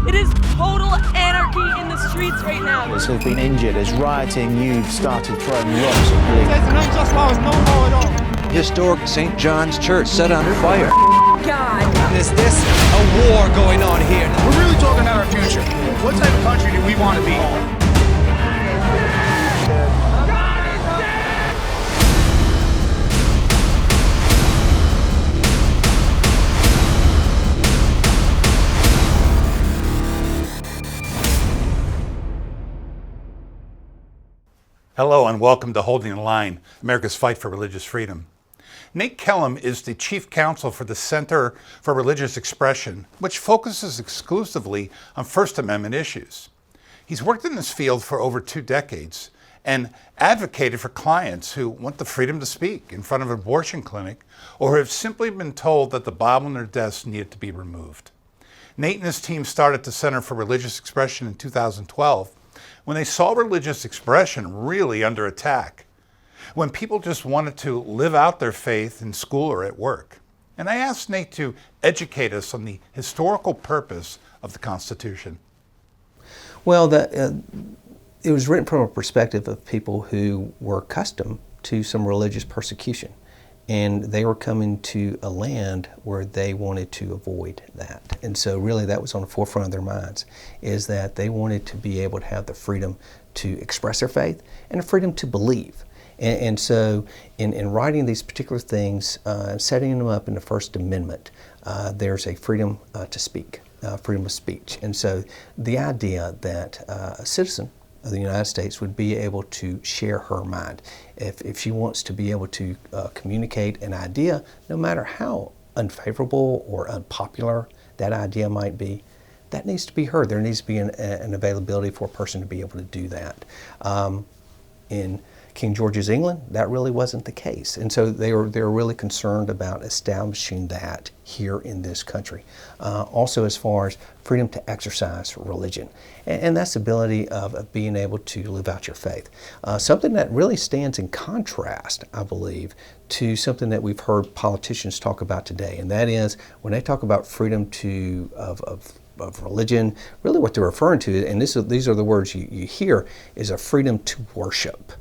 It is total anarchy in the streets right now. Has been injured as rioting youth started throwing rocks at police. There's an unjust law is no law at all. Historic St. John's Church set under fire. God. Is this a war going on here? We're really talking about our future. What type of country do we want to be? Hello and welcome to Holding the Line, America's Fight for Religious Freedom. Nate Kellum is the Chief Counsel for the Center for Religious Expression, which focuses exclusively on First Amendment issues. He's worked in this field for over 2 decades and advocated for clients who want the freedom to speak in front of an abortion clinic or have simply been told that the Bible on their desks needed to be removed. Nate and his team started the Center for Religious Expression in 2012 when they saw religious expression really under attack, when people just wanted to live out their faith in school or at work. And I asked Nate to educate us on the historical purpose of the Constitution. Well, it was written from a perspective of people who were accustomed to some religious persecution. And they were coming to a land where they wanted to avoid that. And so really that was on the forefront of their minds, is that they wanted to be able to have the freedom to express their faith and the freedom to believe. And so in writing these particular things, setting them up in the First Amendment, there's a freedom to speak, freedom of speech. And so the idea that a citizen of the United States would be able to share her mind. If she wants to be able to communicate an idea, no matter how unfavorable or unpopular that idea might be, that needs to be heard. There needs to be an availability for a person to be able to do that. In King George's England, that really wasn't the case. And so they were really concerned about establishing that here in this country. Also as far as freedom to exercise religion. And that's the ability of being able to live out your faith. Something that really stands in contrast, I believe, to something that we've heard politicians talk about today. And that is when they talk about freedom of religion, really what they're referring to, and these are the words you hear, is a freedom to worship.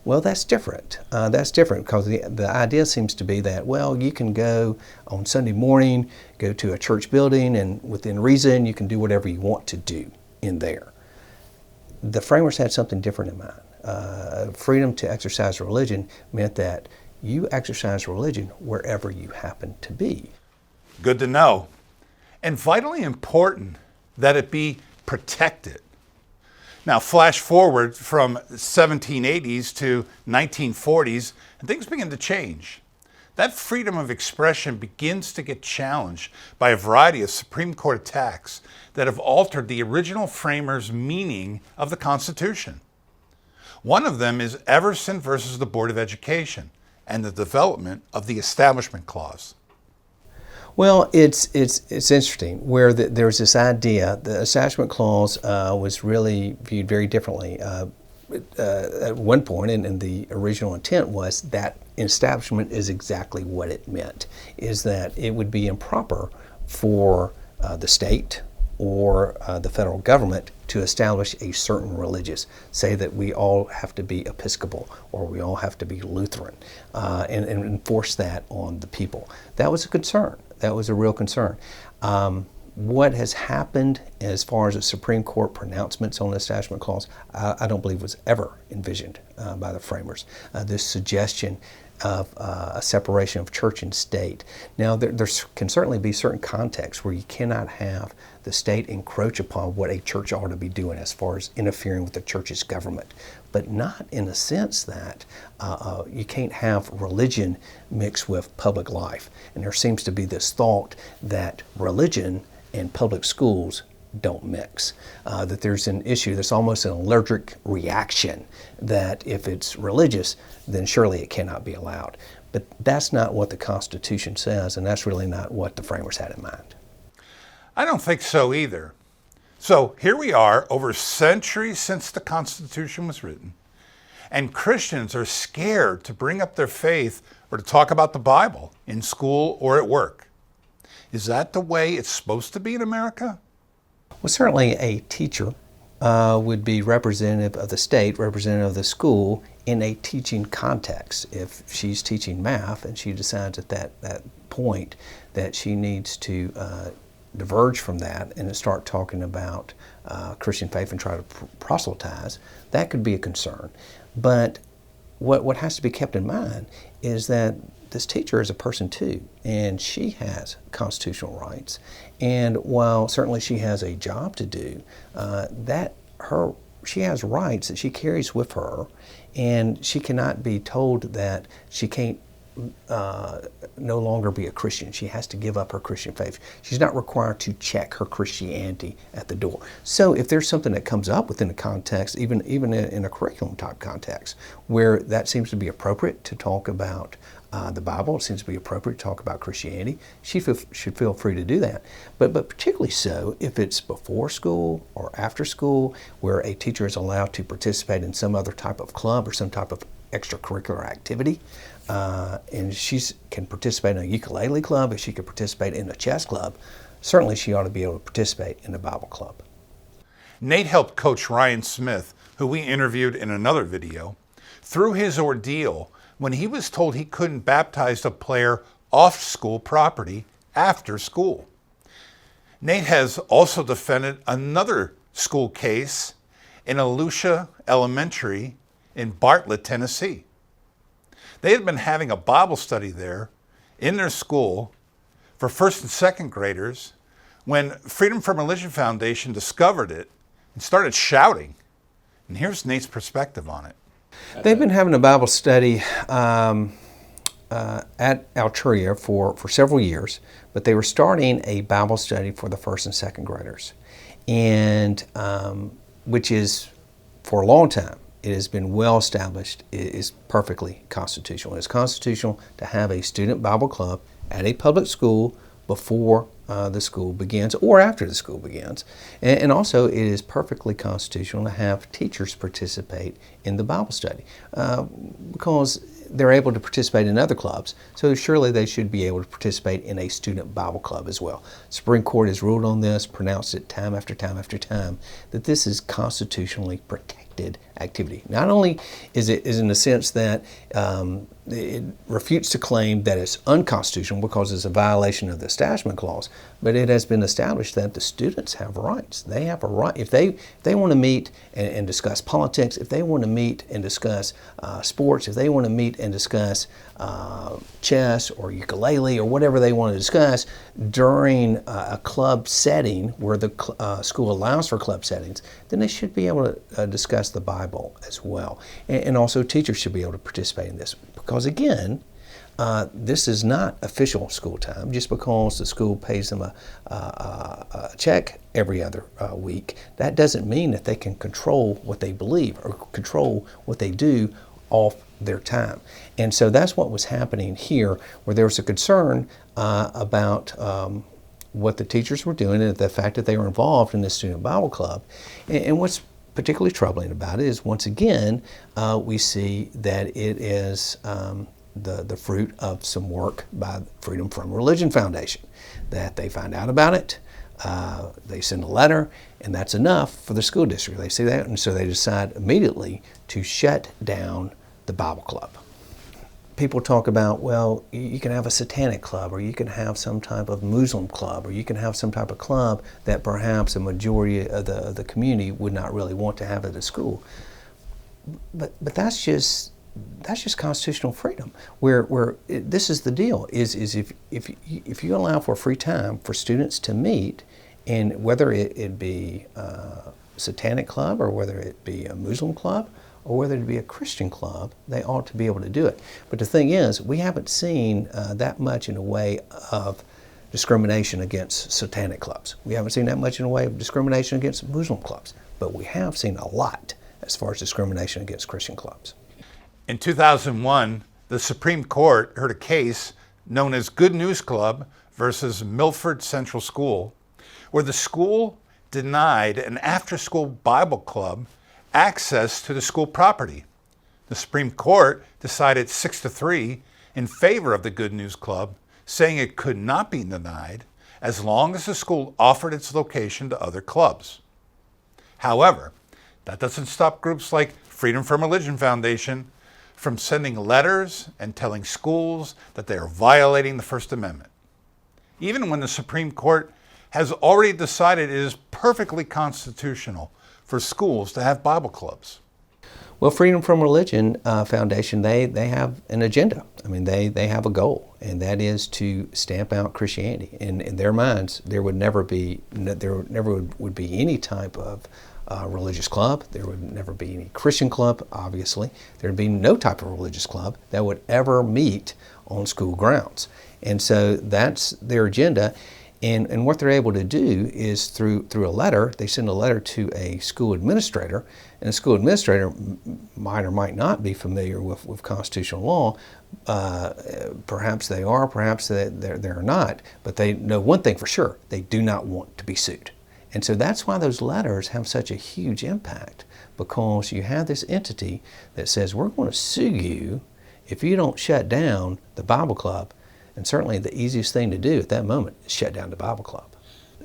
Well, that's different. That's different because the idea seems to be that, well, you can go on Sunday morning, go to a church building, and within reason, you can do whatever you want to do in there. The framers had something different in mind. Freedom to exercise religion meant that you exercise religion wherever you happen to be. Good to know. And vitally important that it be protected. Now, flash forward from 1780s to 1940s, and things begin to change. That freedom of expression begins to get challenged by a variety of Supreme Court attacks that have altered the original framers' meaning of the Constitution. One of them is Everson versus the Board of Education and the development of the Establishment Clause. Well, it's interesting where there's this idea. The Establishment Clause was really viewed very differently. At one point, and the original intent was that establishment is exactly what it meant, is that it would be improper for the state or the federal government to establish a certain religious, say that we all have to be Episcopal or we all have to be Lutheran, and enforce that on the people. That was a concern. That was a real concern. What has happened as far as the Supreme Court pronouncements on the Establishment Clause, I don't believe was ever envisioned by the framers. This suggestion of a separation of church and state. Now, there can certainly be certain contexts where you cannot have the state encroach upon what a church ought to be doing as far as interfering with the church's government, but not in the sense that you can't have religion mixed with public life. And there seems to be this thought that religion and public schools don't mix, that there's an issue, there's almost an allergic reaction that if it's religious, then surely it cannot be allowed. But that's not what the Constitution says, and that's really not what the framers had in mind. I don't think so either. So here we are, over centuries since the Constitution was written, and Christians are scared to bring up their faith or to talk about the Bible in school or at work. Is that the way it's supposed to be in America? Well, certainly a teacher would be representative of the state, representative of the school in a teaching context. If she's teaching math and she decides at that point that she needs to diverge from that and start talking about Christian faith and try to proselytize, that could be a concern. But what has to be kept in mind is that this teacher is a person too, and she has constitutional rights. And while certainly she has a job to do, she has rights that she carries with her, and she cannot be told that she can't no longer be a Christian. She has to give up her Christian faith. She's not required to check her Christianity at the door. So if there's something that comes up within the context, even in a curriculum type context, where that seems to be appropriate to talk about the Bible, it seems to be appropriate to talk about Christianity, she should feel free to do that. But particularly so if it's before school or after school, where a teacher is allowed to participate in some other type of club or some type of extracurricular activity. And she can participate in a ukulele club, if she could participate in a chess club, certainly she ought to be able to participate in a Bible club. Nate helped coach Ryan Smith, who we interviewed in another video, through his ordeal when he was told he couldn't baptize a player off school property after school. Nate has also defended another school case in Alusha Elementary in Bartlett, Tennessee. They had been having a Bible study there in their school for first and second graders when Freedom from Religion Foundation discovered it and started shouting. And here's Nate's perspective on it. They've been having a Bible study at Altria for several years, but they were starting a Bible study for the first and second graders, and which is, for a long time, it has been well established, it is perfectly constitutional. It's constitutional to have a student Bible club at a public school before the school begins or after the school begins. And also it is perfectly constitutional to have teachers participate in the Bible study because they're able to participate in other clubs, so surely they should be able to participate in a student Bible club as well. Supreme Court has ruled on this, pronounced it time after time after time, that this is constitutionally protected activity. Not only is it in the sense that it refutes the claim that it's unconstitutional because it's a violation of the Establishment Clause, but it has been established that the students have rights. They have a right. If they want to meet and discuss politics, if they want to meet and discuss sports, if they want to meet and discuss chess or ukulele or whatever they want to discuss during a club setting where the school allows for club settings, then they should be able to discuss the Bible as well. And also teachers should be able to participate in this because, again, this is not official school time. Just because the school pays them a check every other week, that doesn't mean that they can control what they believe or control what they do off their time. And so that's what was happening here, where there was a concern about what the teachers were doing and the fact that they were involved in this student Bible club. And what's particularly troubling about it is, once again, we see that it is the fruit of some work by Freedom from Religion Foundation, that they find out about it, they send a letter, and that's enough for the school district. They see that, and so they decide immediately to shut down the Bible club. People talk about, well, you can have a satanic club, or you can have some type of Muslim club, or you can have some type of club that perhaps a majority of the community would not really want to have at a school. But that's just constitutional freedom. This is the deal: is if you allow for free time for students to meet, and whether it be a satanic club or whether it be a Muslim club, or whether it be a Christian club, they ought to be able to do it. But the thing is, we haven't seen that much in the way of discrimination against satanic clubs. We haven't seen that much in the way of discrimination against Muslim clubs. But we have seen a lot as far as discrimination against Christian clubs. In 2001, the Supreme Court heard a case known as Good News Club versus Milford Central School, where the school denied an after-school Bible club access to the school property. The Supreme Court decided 6-3 in favor of the Good News Club, saying it could not be denied as long as the school offered its location to other clubs. However, that doesn't stop groups like Freedom from Religion Foundation from sending letters and telling schools that they are violating the First Amendment, even when the Supreme Court has already decided it is perfectly constitutional for schools to have Bible clubs. Well, Freedom from Religion Foundation, they have an agenda. I mean, they have a goal, and that is to stamp out Christianity. In their minds, there would never be any type of religious club. There would never be any Christian club, obviously. There would be no type of religious club that would ever meet on school grounds. And so that's their agenda. And what they're able to do is through a letter, they send a letter to a school administrator, and the school administrator might or might not be familiar with constitutional law. Perhaps they are, perhaps they're not, but they know one thing for sure: they do not want to be sued. And so that's why those letters have such a huge impact, because you have this entity that says, we're going to sue you if you don't shut down the Bible club. And certainly the easiest thing to do at that moment is shut down the Bible club.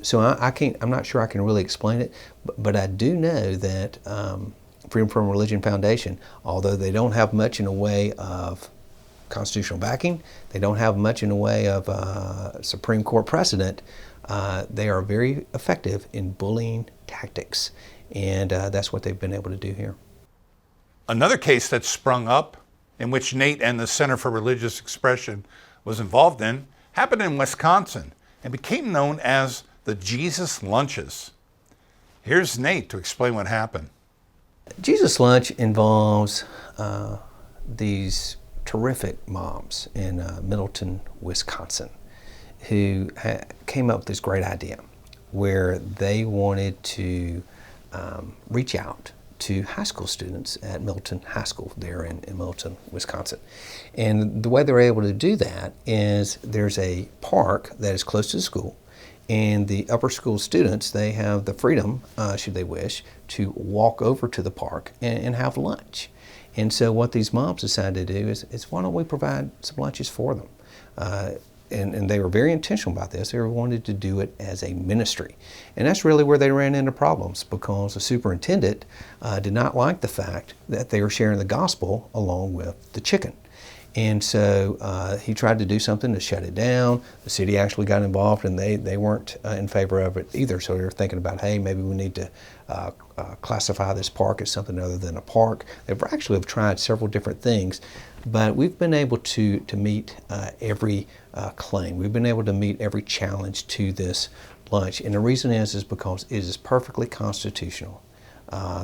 So I'm not sure I can really explain it, but I do know that Freedom from Religion Foundation, although they don't have much in the way of constitutional backing, they don't have much in the way of Supreme Court precedent, they are very effective in bullying tactics. And that's what they've been able to do here. Another case that sprung up, in which Nate and the Center for Religious Expression was involved in, happened in Wisconsin and became known as the Jesus Lunches. Here's Nate to explain what happened. Jesus Lunch involves these terrific moms in Middleton, Wisconsin, who came up with this great idea where they wanted to reach out to high school students at Middleton High School there in Middleton, Wisconsin. And the way they're able to do that is there's a park that is close to the school, and the upper school students, they have the freedom, should they wish, to walk over to the park and have lunch. And so what these moms decided to do is why don't we provide some lunches for them? And they were very intentional about this. They wanted to do it as a ministry. And that's really where they ran into problems, because the superintendent did not like the fact that they were sharing the gospel along with the chicken. And so he tried to do something to shut it down. The city actually got involved, and they weren't in favor of it either. So they were thinking about, hey, maybe we need to classify this park as something other than a park. They've actually tried several different things, but we've been able to meet every claim. We've been able to meet every challenge to this lunch. And the reason is because it is perfectly constitutional.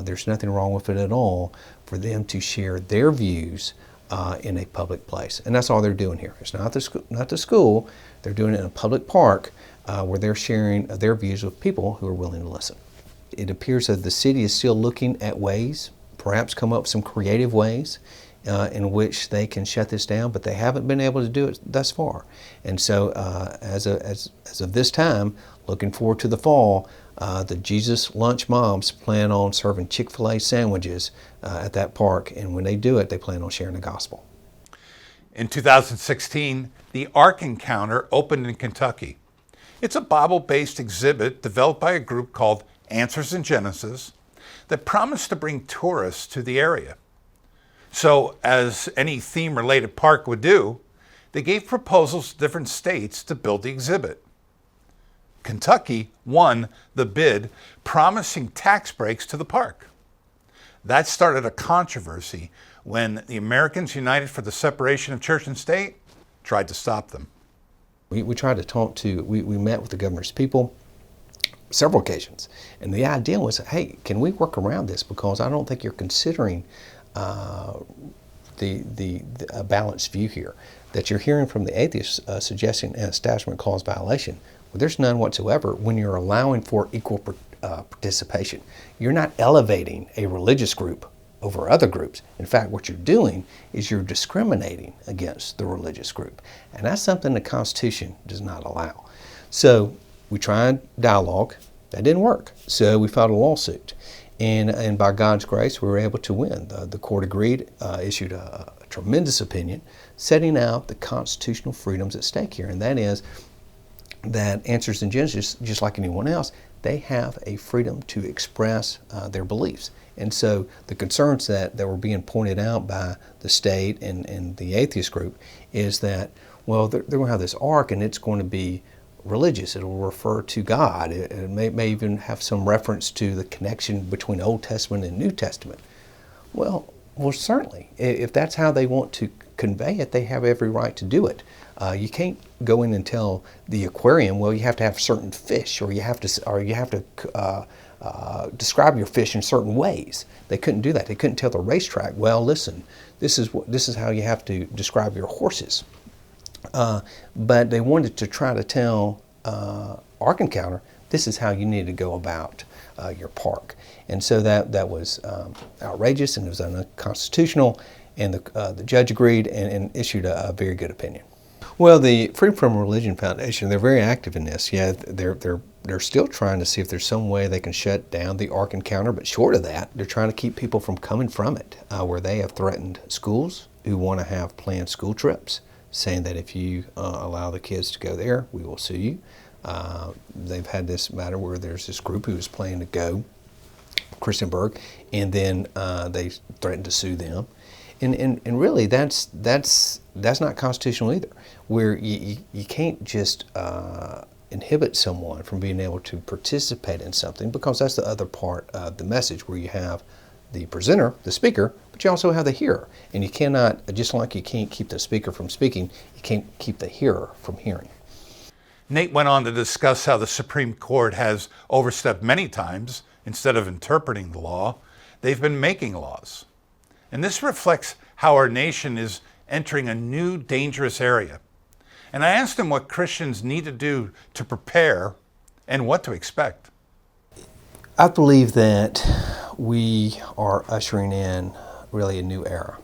There's nothing wrong with it at all for them to share their views in a public place. And that's all they're doing here. It's not the school. They're doing it in a public park where they're sharing their views with people who are willing to listen. It appears that the city is still looking at ways, perhaps come up with some creative ways in which they can shut this down, but they haven't been able to do it thus far. And so as of this time, looking forward to the fall, the Jesus Lunch moms plan on serving Chick-fil-A sandwiches at that park, and when they do it, they plan on sharing the gospel. In 2016, the Ark Encounter opened in Kentucky. It's a Bible-based exhibit developed by a group called Answers in Genesis that promised to bring tourists to the area. So, as any theme-related park would do, they gave proposals to different states to build the exhibit. Kentucky won the bid, promising tax breaks to the park. That started a controversy when the Americans United for the Separation of Church and State tried to stop them. We tried to talk to, we met with the governor's people several occasions, and the idea was, hey, can we work around this, because I don't think you're considering a balanced view here, that you're hearing from the atheists suggesting an Establishment Clause violation. Well, there's none whatsoever when you're allowing for equal participation. You're not elevating a religious group over other groups. In fact, what you're doing is you're discriminating against the religious group, and that's something the Constitution does not allow. So we tried dialogue. That didn't work. So we filed a lawsuit. And by God's grace, we were able to win. The court agreed, issued a tremendous opinion, setting out the constitutional freedoms at stake here. And that is, that answers in Genesis, just like anyone else, they have a freedom to express their beliefs. And so the concerns that were being pointed out by the state and the atheist group is that, well, they're going to have this ark and it's going to be religious. It'll refer to God. It may even have some reference to the connection between Old Testament and New Testament. Well, certainly. If that's how they want to convey it, they have every right to do it. You can't go in and tell the aquarium, well, you have to have certain fish, or you have to describe your fish in certain ways. They couldn't do that. They couldn't tell the racetrack, well, listen, this is how you have to describe your horses. But they wanted to try to tell Ark Encounter, this is how you need to go about your park. And so that was outrageous, and it was unconstitutional, and the judge agreed and issued a very good opinion. Well, the Freedom from Religion Foundation, they're very active in this. Yeah, they're still trying to see if there's some way they can shut down the Ark Encounter, but short of that, they're trying to keep people from coming from it, where they have threatened schools who want to have planned school trips, saying that if you allow the kids to go there, we will sue you. They've had this matter where there's this group who was planning to go, Christiansburg, and then they threatened to sue them. And really, that's not constitutional either, where you can't just inhibit someone from being able to participate in something, because that's the other part of the message, where you have the presenter, the speaker, but you also have the hearer. And you cannot, just like you can't keep the speaker from speaking, you can't keep the hearer from hearing. Nate went on to discuss how the Supreme Court has overstepped many times. Instead of interpreting the law, they've been making laws. And this reflects how our nation is entering a new dangerous area. And I asked him what Christians need to do to prepare and what to expect. I believe that we are ushering in really a new era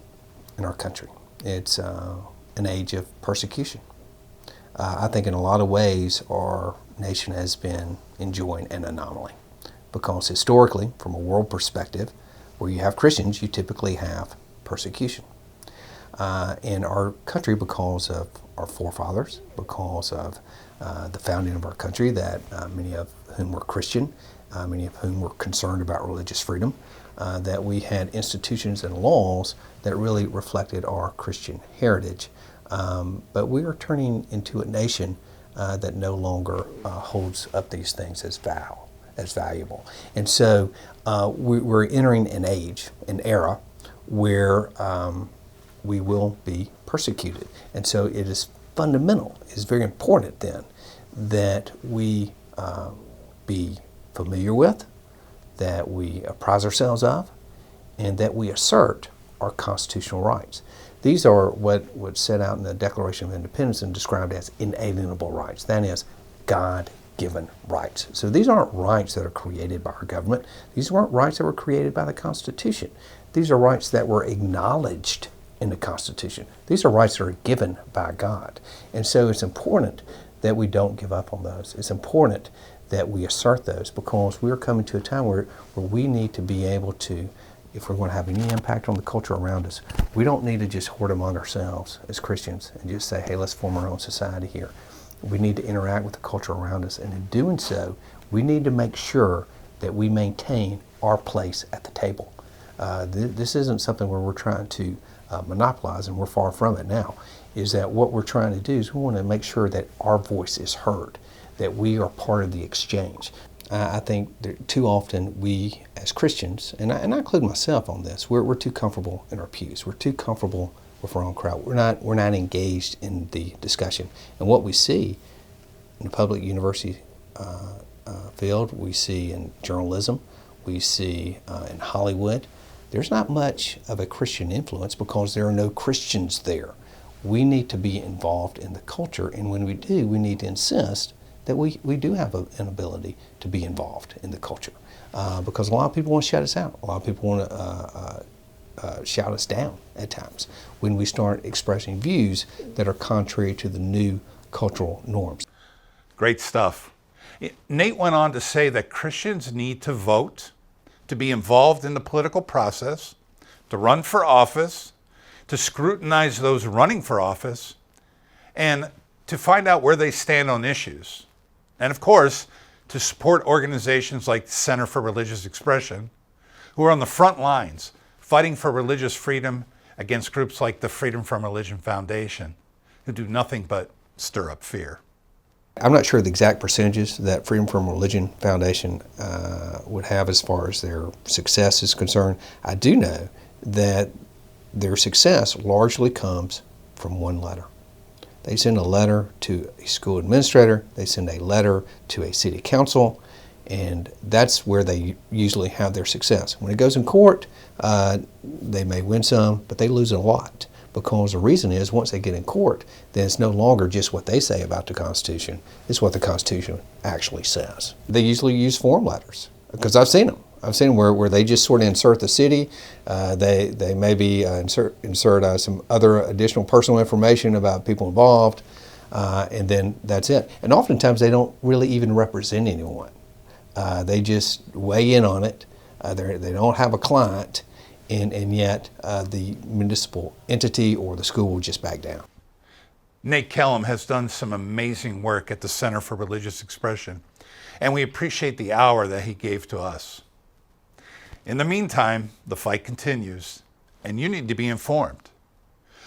in our country. It's an age of persecution. I think in a lot of ways our nation has been enjoying an anomaly, because historically, from a world perspective, where you have Christians, you typically have persecution. In our country, because of our forefathers, because of the founding of our country, that many of whom were Christian, many of whom were concerned about religious freedom, that we had institutions and laws that really reflected our Christian heritage. But we are turning into a nation that no longer holds up these things as valuable. And so we're entering an age, an era, where we will be persecuted. And so it is fundamental, it's very important then, that we be familiar with, that we apprise ourselves of, and that we assert our constitutional rights. These are what was set out in the Declaration of Independence and described as inalienable rights. That is, God-given rights. So these aren't rights that are created by our government. These weren't rights that were created by the Constitution. These are rights that were acknowledged in the Constitution. These are rights that are given by God. And so it's important that we don't give up on those. It's important that we assert those, because we're coming to a time where we need to be able to, if we're going to have any impact on the culture around us, we don't need to just hoard among ourselves as Christians and just say, hey, let's form our own society here. We need to interact with the culture around us, and in doing so, we need to make sure that we maintain our place at the table. This isn't something where we're trying to monopolize, and we're far from it now. Is that what we're trying to do is we want to make sure that our voice is heard, that we are part of the exchange. I think that too often we, as Christians, and I include myself on this, we're too comfortable in our pews. We're too comfortable with our own crowd. We're not engaged in the discussion. And what we see in the public university field, we see in journalism, we see in Hollywood, there's not much of a Christian influence because there are no Christians there. We need to be involved in the culture, and when we do, we need to insist that we do have an ability to be involved in the culture. Because a lot of people want to shut us out. A lot of people want to shout us down at times when we start expressing views that are contrary to the new cultural norms. Great stuff. Nate went on to say that Christians need to vote, to be involved in the political process, to run for office, to scrutinize those running for office, and to find out where they stand on issues. And of course, to support organizations like the Center for Religious Expression, who are on the front lines fighting for religious freedom against groups like the Freedom from Religion Foundation, who do nothing but stir up fear. I'm not sure the exact percentages that Freedom from Religion Foundation would have as far as their success is concerned. I do know that their success largely comes from one letter. They send a letter to a school administrator, they send a letter to a city council, and that's where they usually have their success. When it goes in court, they may win some, but they lose a lot. Because the reason is, once they get in court, then it's no longer just what they say about the Constitution, it's what the Constitution actually says. They usually use form letters, because I've seen them. I've seen them where they just sort of insert the city, they maybe insert some other additional personal information about people involved, and then that's it. And oftentimes they don't really even represent anyone. They just weigh in on it. They don't have a client, and yet the municipal entity or the school will just back down. Nate Kellum has done some amazing work at the Center for Religious Expression, and we appreciate the hour that he gave to us. In the meantime, the fight continues, and you need to be informed.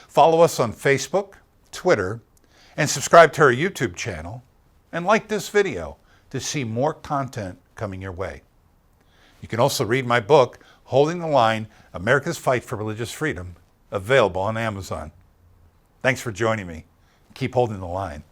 Follow us on Facebook, Twitter, and subscribe to our YouTube channel, and like this video to see more content coming your way. You can also read my book, Holding the Line, America's Fight for Religious Freedom, available on Amazon. Thanks for joining me. Keep holding the line.